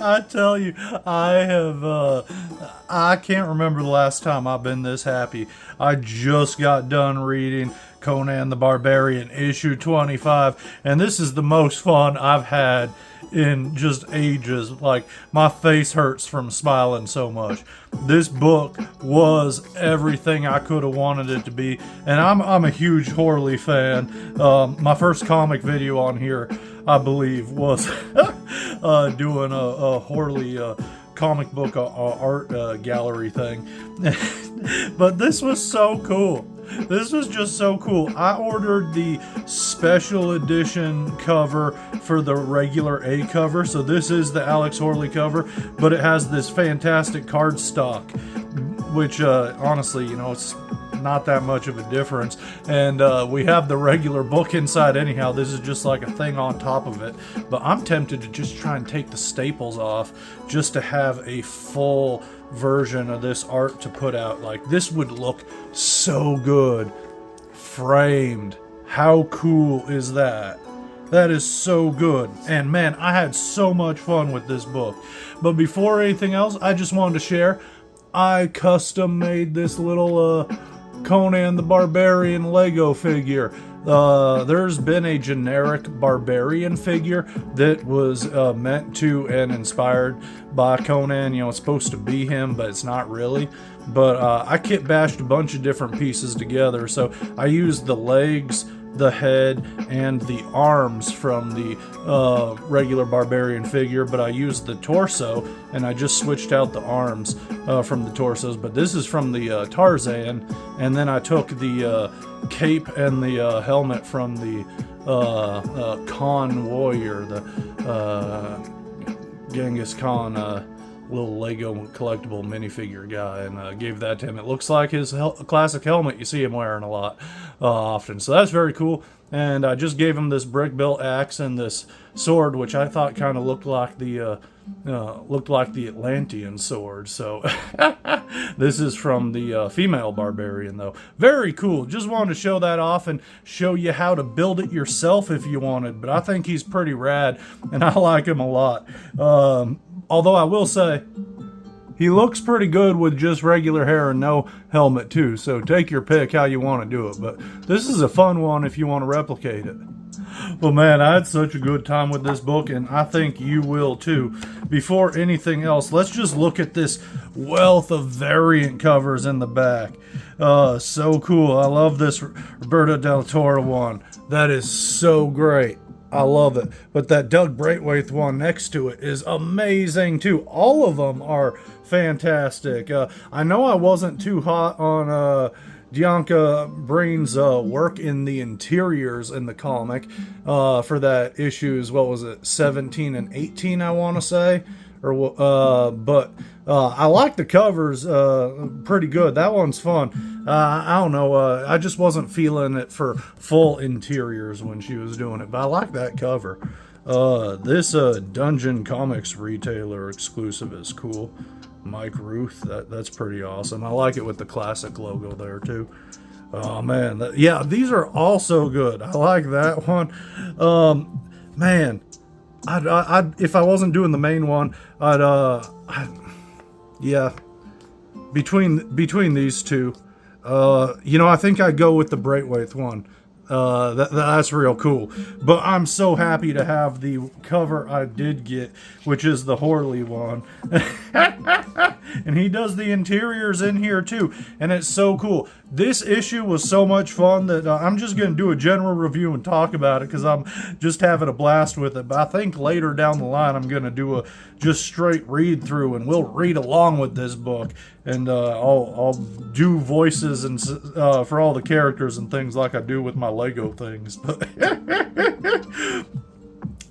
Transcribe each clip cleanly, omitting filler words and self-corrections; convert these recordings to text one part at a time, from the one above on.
I tell you, I can't remember the last time I've been this happy. I just got done reading Conan the Barbarian, issue 25, and this is the most fun I've had in just ages. Like, my face hurts from smiling so much. This book was everything I could have wanted it to be, and I'm a huge Horley fan. My first comic video on here, I believe, was doing a Horley comic book art gallery thing. But this was so cool. This was just so cool. I ordered the special edition cover for the regular A cover, so this is the Alex Horley cover, but it has this fantastic cardstock, which honestly, you know, it's not that much of a difference. And we have the regular book inside anyhow. This is just like a thing on top of it. But I'm tempted to just try and take the staples off just to have a full version of this art to put out. Like, this would look so good framed. How cool is that? That is so good. And man, I had so much fun with this book. But before anything else, I just wanted to share, I custom made this little Conan the Barbarian Lego figure. There's been a generic barbarian figure that was meant to and inspired by Conan. You know, it's supposed to be him, but it's not really. But I kit bashed a bunch of different pieces together. So I used the legs, the head, and the arms from the regular barbarian figure, but I used the torso, and I just switched out the arms from the torsos. But this is from the Tarzan, and then I took the cape and the helmet from the Khan warrior, the Genghis Khan little Lego collectible minifigure guy, and gave that to him. It looks like his classic helmet you see him wearing a lot often, so that's very cool. And I just gave him this brick built axe and this sword, which I thought kind of looked like the Atlantean sword. So this is from the female barbarian, though. Very cool. Just wanted to show that off and show you how to build it yourself if you wanted. But I think he's pretty rad, and I like him a lot. Although I will say, he looks pretty good with just regular hair and no helmet too. So take your pick how you want to do it. But this is a fun one if you want to replicate it. Well, man, I had such a good time with this book, and I think you will too. Before anything else, let's just look at this wealth of variant covers in the back. So cool. I love this Roberto Del Toro one. That is so great. I love it. But that Doug Braithwaite one next to it is amazing too. All of them are fantastic. I know I wasn't too hot on Dianca Breen's work in the interiors in the comic for that issues, what was it, 17 and 18, I want to say. But I like the covers pretty good. That one's fun. I don't know. I just wasn't feeling it for full interiors when she was doing it, but I like that cover. This Dungeon Comics retailer exclusive is cool. Mike Ruth, that's pretty awesome. I like it with the classic logo there too. Oh man, yeah, these are all so good. I like that one. Man, I'd if I wasn't doing the main one, yeah, between these two, you know, I think I'd go with the Braithwaite one. That's real cool. But I'm so happy to have the cover I did get, which is the Horley one. And he does the interiors in here too, and it's so cool. This issue was so much fun that I'm just going to do a general review and talk about it because I'm just having a blast with it. But I think later down the line I'm going to do a just straight read through, and we'll read along with this book, and I'll do voices and for all the characters and things like I do with my Lego things. But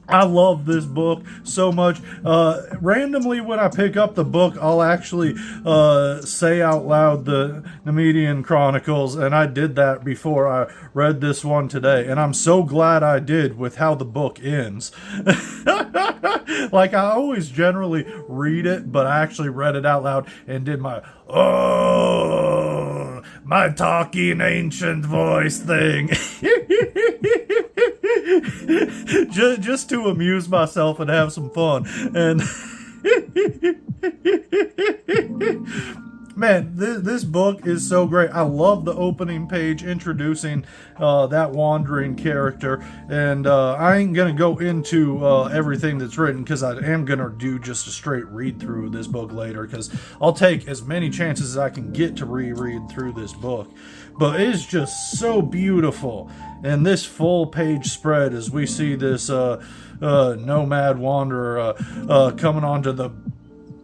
I love this book so much. Randomly, when I pick up the book, I'll actually say out loud the Nemedian Chronicles, and I did that before I read this one today, and I'm so glad I did with how the book ends. Like, I always generally read it, but I actually read it out loud and did my, oh, my talking ancient voice thing. just to amuse myself and have some fun. And man, this book is so great. I love the opening page introducing that wandering character. And I ain't going to go into everything that's written, because I am going to do just a straight read through this book later, because I'll take as many chances as I can get to reread through this book. But it's just so beautiful. And this full page spread, as we see this nomad wanderer coming onto the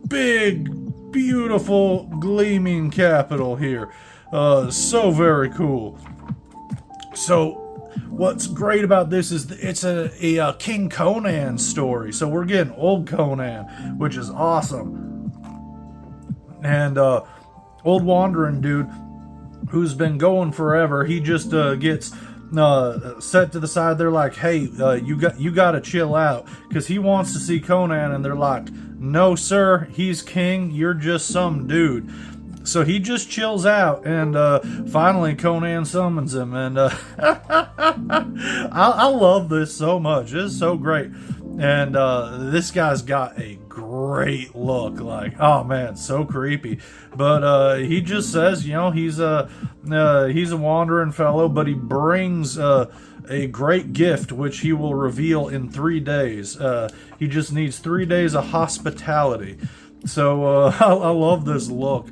big, beautiful, gleaming capital here. So very cool. So what's great about this is it's a King Conan story. So we're getting old Conan, which is awesome. And old wandering dude who's been going forever, he just gets set to the side. They're like, hey, you got to chill out, because he wants to see Conan. And they're like, no sir, he's king, you're just some dude. So he just chills out, and finally Conan summons him. And I love this so much. It's so great. And this guy's got a great look. Like, oh man, so creepy. But he just says, he's a wandering fellow, but he brings a great gift, which he will reveal in 3 days. He just needs 3 days of hospitality. So I love this look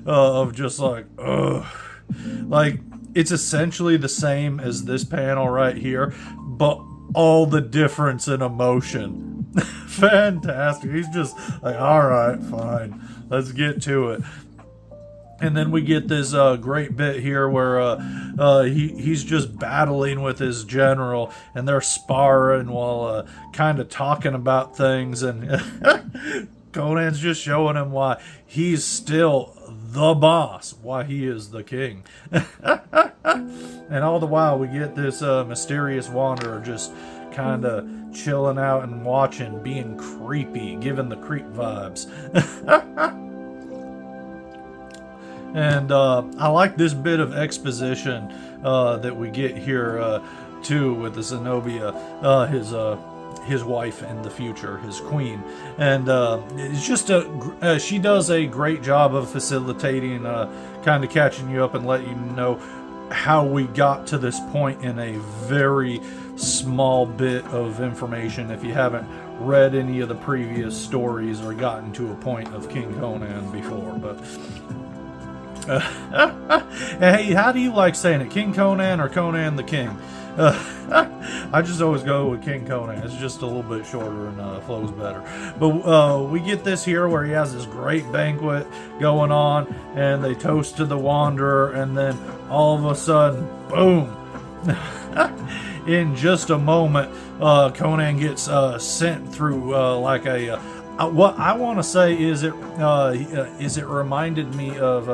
of just like, ugh. Like, it's essentially the same as this panel right here, but all the difference in emotion. Fantastic. He's just like, all right, fine, let's get to it. And then we get this great bit here where he's just battling with his general, and they're sparring while kind of talking about things. And Conan's just showing him why he's still the boss, why he is the king. And all the while we get this mysterious wanderer just kind of chilling out and watching, being creepy, giving the creep vibes. And I like this bit of exposition that we get here too, with the Zenobia, his wife in the future, his queen. And it's just she does a great job of facilitating, kind of catching you up and letting you know how we got to this point in a very small bit of information, if you haven't read any of the previous stories or gotten to a point of King Conan before. But hey, how do you like saying it, King Conan or Conan the King? I just always go with King Conan. It's just a little bit shorter and flows better. But we get this here where he has this great banquet going on, and they toast to the wanderer, and then all of a sudden, boom! In just a moment, Conan gets sent through like a. What I want to say is it reminded me of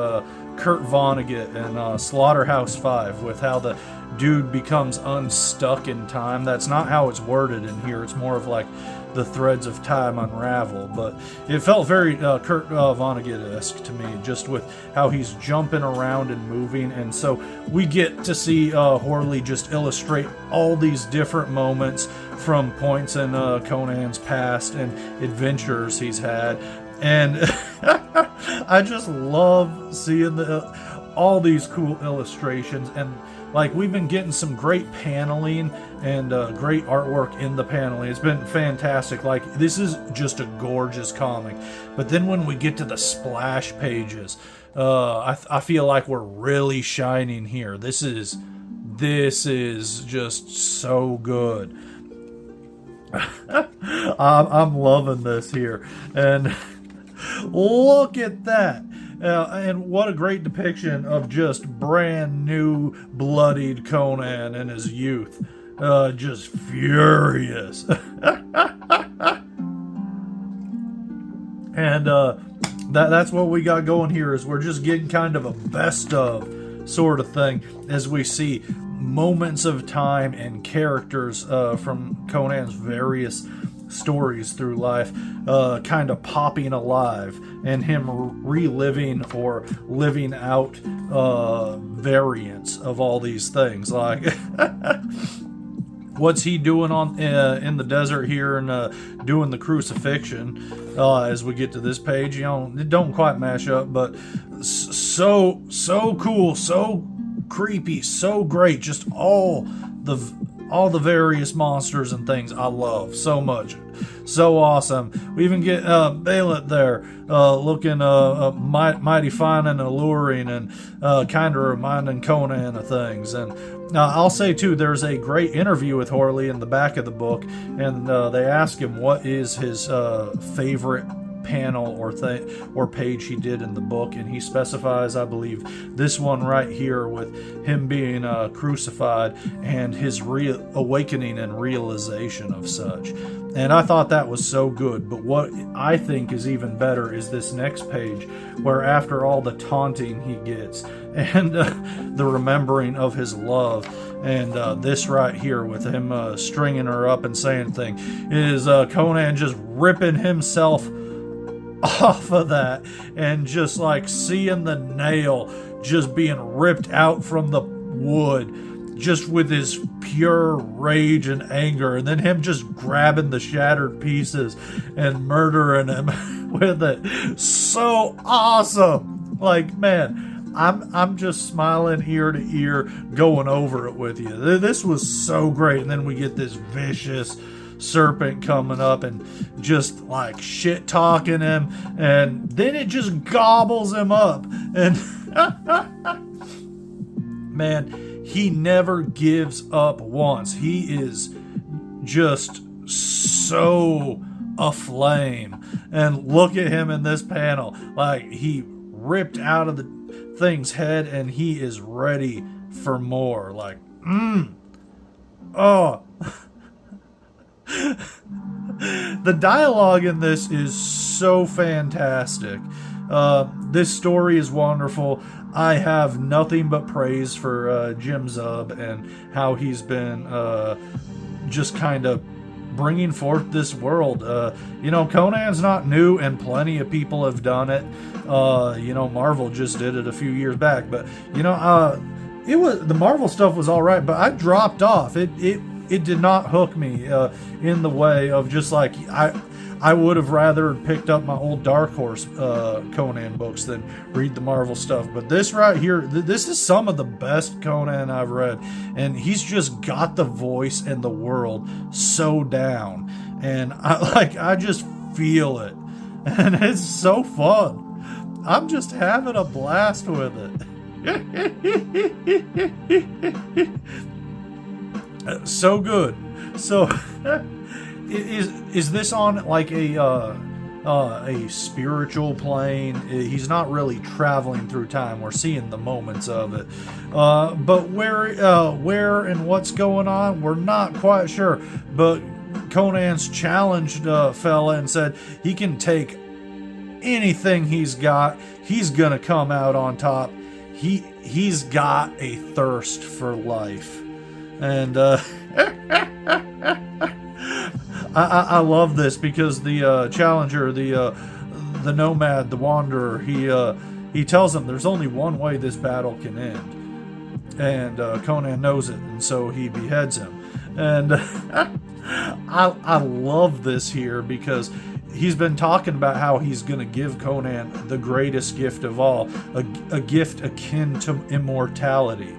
Kurt Vonnegut in Slaughterhouse 5, with how the dude becomes unstuck in time. That's not how it's worded in here. It's more of like the threads of time unravel. But it felt very Kurt Vonnegut-esque to me, just with how he's jumping around and moving. And so we get to see Horley just illustrate all these different moments from points in Conan's past and adventures he's had. And I just love seeing all these cool illustrations. And like, we've been getting some great paneling and great artwork in the paneling. It's been fantastic. Like, this is just a gorgeous comic. But then when we get to the splash pages, I feel like we're really shining here. This is just so good. I'm loving this here. And look at that. And what a great depiction of just brand new bloodied Conan in his youth. Just furious. And that's what we got going here, is we're just getting kind of a best of sort of thing as we see moments of time and characters from Conan's various stories through life kind of popping alive, and him reliving or living out variants of all these things. Like what's he doing on in the desert here and doing the crucifixion as we get to this page. You know, it don't quite mash up, but so cool, so creepy, so great. Just all the various monsters and things I love so much. So awesome. We even get Balet there looking mighty fine and alluring and kind of reminding Conan of things. And I'll say too, there's a great interview with Horley in the back of the book, and they ask him what is his favorite panel or page he did in the book, and he specifies, I believe, this one right here with him being crucified and his awakening and realization of such. And I thought that was so good. But what I think is even better is this next page, where after all the taunting he gets and the remembering of his love, and this right here with him stringing her up and saying thing, is Conan just ripping himself off of that and just like seeing the nail just being ripped out from the wood, just with his pure rage and anger, and then him just grabbing the shattered pieces and murdering him with it. So awesome. Like, man, I'm just smiling ear to ear going over it with you. This was so great. And then we get this vicious serpent coming up and just like shit talking him, and then it just gobbles him up. And man, he never gives up once. He is just so aflame. And look at him in this panel, like he ripped out of the thing's head and he is ready for more. Like, oh. The dialogue in this is so fantastic. This story is wonderful. I have nothing but praise for Jim Zub and how he's been just kind of bringing forth this world. You know, Conan's not new, and plenty of people have done it. You know, Marvel just did it a few years back, but you know, it was, the Marvel stuff was all right, but I dropped off. It did not hook me in the way of just like I would have rather picked up my old Dark Horse Conan books than read the Marvel stuff. But this right here, this is some of the best Conan I've read, and he's just got the voice and the world so down, and I just feel it, and it's so fun. I'm just having a blast with it. So good. So is this on like a spiritual plane? He's not really traveling through time. We're seeing the moments of it, but where and what's going on, we're not quite sure. But Conan's challenged fella and said he can take anything he's got. He's gonna come out on top. He's got a thirst for life. And I love this because the challenger, the nomad, the wanderer, he tells him there's only one way this battle can end, and Conan knows it, and so he beheads him. And I love this here because he's been talking about how he's going to give Conan the greatest gift of all, a gift akin to immortality.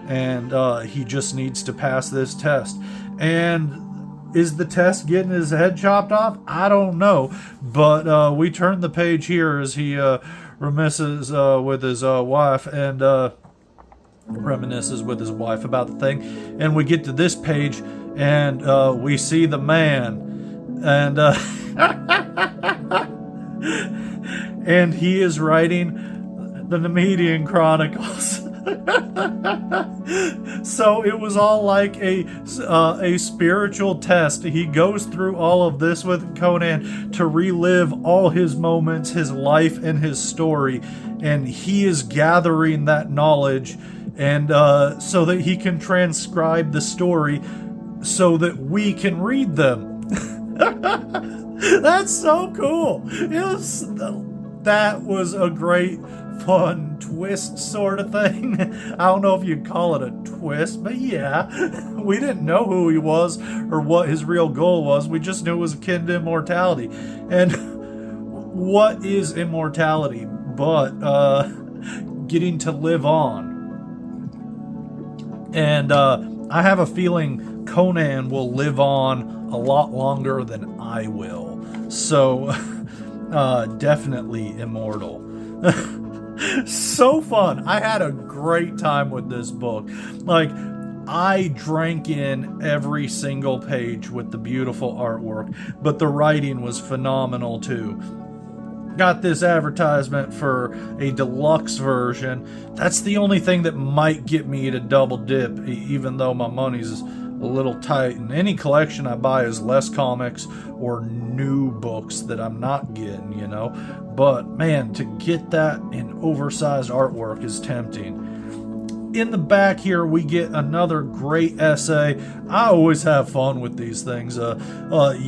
And he just needs to pass this test. And is the test getting his head chopped off? I don't know. But we turn the page here as he reminisces with his wife and reminisces with his wife about the thing. And we get to this page and we see the man. And and he is writing the Nemedian Chronicles. So it was all like a spiritual test. He goes through all of this with Conan to relive all his moments, his life, and his story, and he is gathering that knowledge, and so that he can transcribe the story, so that we can read them. That's so cool. That was a great fun twist sort of thing. I don't know if you'd call it a twist, but yeah, we didn't know who he was or what his real goal was. We just knew it was akin to immortality. And what is immortality but getting to live on? And I have a feeling Conan will live on a lot longer than I will. So definitely immortal. So fun. I had a great time with this book. Like, I drank in every single page with the beautiful artwork, but the writing was phenomenal too. Got this advertisement for a deluxe version. That's the only thing that might get me to double dip, even though my money's a little tight, and any collection I buy is less comics or new books that I'm not getting, you know. But man, to get that in oversized artwork is tempting. In the back here, we get another great essay. I always have fun with these things. Not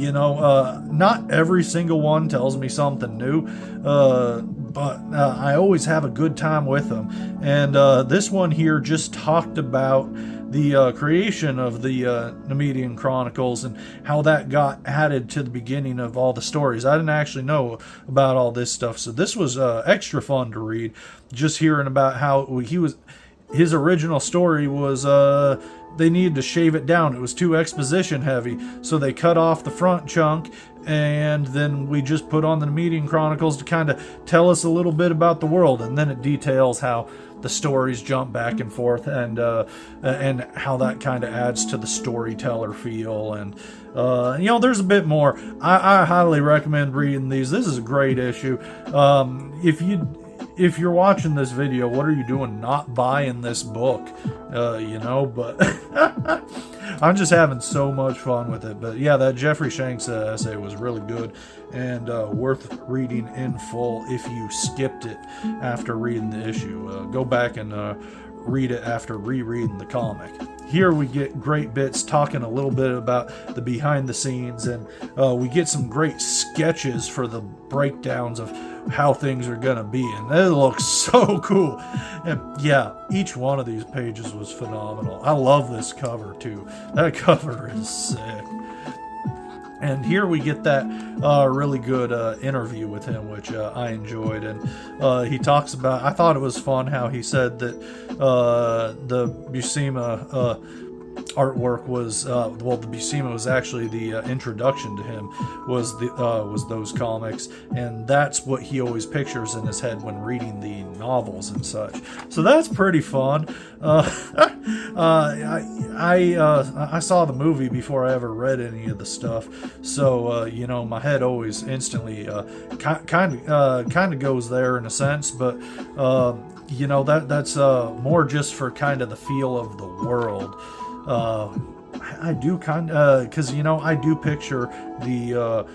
every single one tells me something new, but I always have a good time with them. And this one here just talked about the creation of the Nemedian Chronicles and how that got added to the beginning of all the stories. I didn't actually know about all this stuff, so this was extra fun to read. Just hearing about how his original story was they needed to shave it down. It was too exposition heavy, so they cut off the front chunk, and then we just put on the Nemedian Chronicles to kind of tell us a little bit about the world, and then it details how the stories jump back and forth, and how that kind of adds to the storyteller feel. And there's a bit more. I highly recommend reading these. This is a great issue. If you're watching this video, what are you doing not buying this book? But I'm just having so much fun with it. But yeah, that Jeffrey Shanks essay was really good and worth reading in full if you skipped it after reading the issue. Go back and read it after rereading the comic. Here we get great bits talking a little bit about the behind the scenes, and we get some great sketches for the breakdowns of how things are gonna be, and it looks so cool. And yeah, each one of these pages was phenomenal. I love this cover too. That cover is sick. And here we get that really good interview with him, which I enjoyed. And he talks about, I thought it was fun how he said that the Buscema artwork was, the Buscema was actually the introduction to him, was those comics. And that's what he always pictures in his head when reading the novels and such. So that's pretty fun. I saw the movie before I ever read any of the stuff, so my head always instantly kind of goes there in a sense, but that's more just for kind of the feel of the world. I do kind of because I do picture the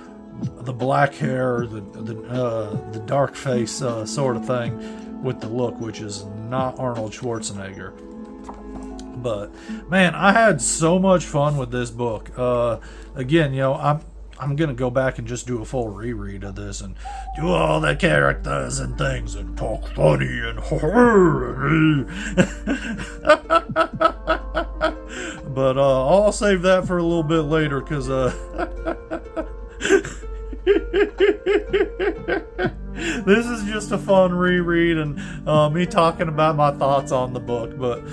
black hair, the dark face sort of thing with the look, which is not Arnold Schwarzenegger. But man, I had so much fun with this book. Again, I'm gonna go back and just do a full reread of this and do all the characters and things and talk funny and but I'll save that for a little bit later, because this is just a fun reread and me talking about my thoughts on the book. But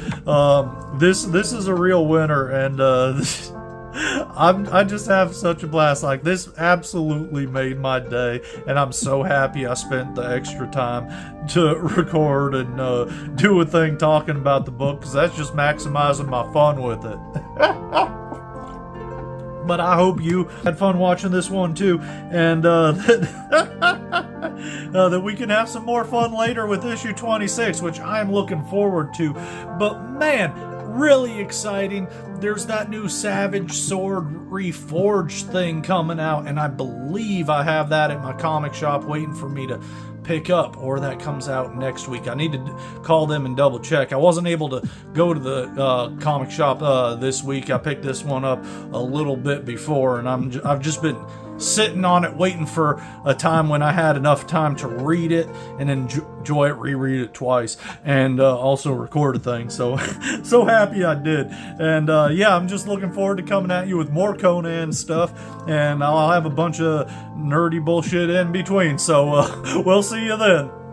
this is a real winner, and I just have such a blast. Like, this absolutely made my day, and I'm so happy I spent the extra time to record and do a thing talking about the book, because that's just maximizing my fun with it. But I hope you had fun watching this one too, and that we can have some more fun later with issue 26, which I'm looking forward to. But man, really exciting. There's that new Savage Sword Reforged thing coming out, and I believe I have that at my comic shop waiting for me to pick up, or that comes out next week. I need to call them and double check. I wasn't able to go to the comic shop this week. I picked this one up a little bit before, and I've just been sitting on it, waiting for a time when I had enough time to read it and enjoy it, reread it twice, and also record a thing. So, so happy I did. And yeah, I'm just looking forward to coming at you with more Conan stuff, and I'll have a bunch of nerdy bullshit in between. So we'll see you then.